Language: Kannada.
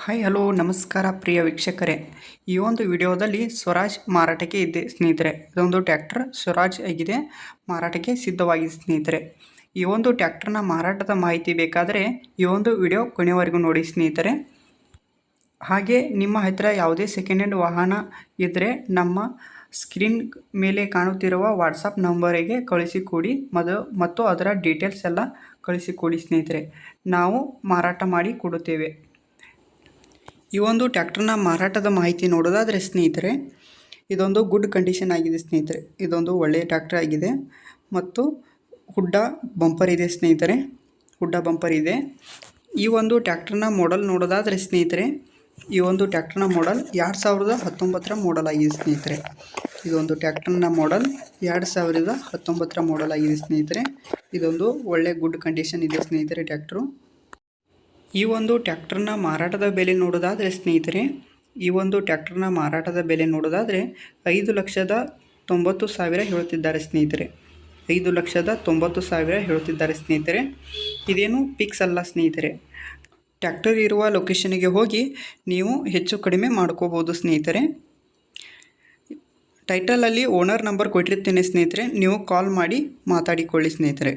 ಹಾಯ್ ಹಲೋ ನಮಸ್ಕಾರ ಪ್ರಿಯ ವೀಕ್ಷಕರೇ. ಈ ಒಂದು ವಿಡಿಯೋದಲ್ಲಿ ಸ್ವರಾಜ್ ಮಾರಾಟಕ್ಕೆ ಇದೆ ಸ್ನೇಹಿತರೆ. ಇದೊಂದು ಟ್ರ್ಯಾಕ್ಟರ್ ಸ್ವರಾಜ್ ಆಗಿದೆ, ಮಾರಾಟಕ್ಕೆ ಸಿದ್ಧವಾಗಿದೆ ಸ್ನೇಹಿತರೆ. ಈ ಒಂದು ಟ್ರ್ಯಾಕ್ಟರ್ನ ಮಾರಾಟದ ಮಾಹಿತಿ ಬೇಕಾದರೆ ಈ ಒಂದು ವಿಡಿಯೋ ಕೊನೆಯವರೆಗೂ ನೋಡಿ ಸ್ನೇಹಿತರೆ. ಹಾಗೆ ನಿಮ್ಮ ಹತ್ತಿರ ಯಾವುದೇ ಸೆಕೆಂಡ್ ಹ್ಯಾಂಡ್ ವಾಹನ ಇದ್ದರೆ ನಮ್ಮ ಸ್ಕ್ರೀನ್ ಮೇಲೆ ಕಾಣುತ್ತಿರುವ ವಾಟ್ಸಪ್ ನಂಬರಿಗೆ ಕಳಿಸಿಕೊಡಿ ಮತ್ತು ಅದರ ಡೀಟೇಲ್ಸ್ ಎಲ್ಲ ಕಳಿಸಿಕೊಡಿ ಸ್ನೇಹಿತರೆ. ನಾವು ಮಾರಾಟ ಮಾಡಿ ಕೊಡುತ್ತೇವೆ. ಈ ಒಂದು ಟ್ರ್ಯಾಕ್ಟರ್ನ ಮಾರಾಟದ ಮಾಹಿತಿ ನೋಡೋದಾದರೆ ಸ್ನೇಹಿತರೆ, ಇದೊಂದು ಗುಡ್ ಕಂಡೀಷನ್ ಆಗಿದೆ ಸ್ನೇಹಿತರೆ. ಇದೊಂದು ಒಳ್ಳೆಯ ಟ್ರ್ಯಾಕ್ಟರ್ ಆಗಿದೆ ಮತ್ತು ಹುಡ್ಡ ಬಂಪರ್ ಇದೆ ಸ್ನೇಹಿತರೆ, ಹುಡ್ಡ ಬಂಪರ್ ಇದೆ. ಈ ಒಂದು ಟ್ರ್ಯಾಕ್ಟರ್ನ ಮಾಡೆಲ್ ನೋಡೋದಾದರೆ ಸ್ನೇಹಿತರೆ, ಈ ಒಂದು ಟ್ರ್ಯಾಕ್ಟರ್ನ ಮಾಡೆಲ್ 2019 ಮಾಡೆಲ್ ಆಗಿದೆ ಸ್ನೇಹಿತರೆ. ಇದೊಂದು ಟ್ರ್ಯಾಕ್ಟರ್ನ ಮಾಡೆಲ್ 2019 ಮಾಡೆಲ್ ಆಗಿದೆ ಸ್ನೇಹಿತರೆ. ಇದೊಂದು ಒಳ್ಳೆ ಗುಡ್ ಕಂಡೀಷನ್ ಇದೆ ಸ್ನೇಹಿತರೆ ಟ್ರ್ಯಾಕ್ಟರು. ಈ ಒಂದು ಟ್ರ್ಯಾಕ್ಟರ್ನ ಮಾರಾಟದ ಬೆಲೆ ನೋಡೋದಾದರೆ ಸ್ನೇಹಿತರೆ, ಈ ಒಂದು ಟ್ರ್ಯಾಕ್ಟರ್ನ ಮಾರಾಟದ ಬೆಲೆ ನೋಡೋದಾದರೆ 5,90,000 ಹೇಳುತ್ತಿದ್ದಾರೆ ಸ್ನೇಹಿತರೆ. 5,90,000 ಹೇಳುತ್ತಿದ್ದಾರೆ ಸ್ನೇಹಿತರೆ. ಇದೇನು ಫಿಕ್ಸ್ ಅಲ್ಲ ಸ್ನೇಹಿತರೆ. ಟ್ರ್ಯಾಕ್ಟರ್ ಇರುವ ಲೊಕೇಶನ್ಗೆ ಹೋಗಿ ನೀವು ಹೆಚ್ಚು ಕಡಿಮೆ ಮಾಡ್ಕೋಬೋದು ಸ್ನೇಹಿತರೆ. ಟೈಟಲಲ್ಲಿ ಓನರ್ ನಂಬರ್ ಕೊಟ್ಟಿರ್ತೀನಿ ಸ್ನೇಹಿತರೆ, ನೀವು ಕಾಲ್ ಮಾಡಿ ಮಾತಾಡಿಕೊಳ್ಳಿ ಸ್ನೇಹಿತರೆ.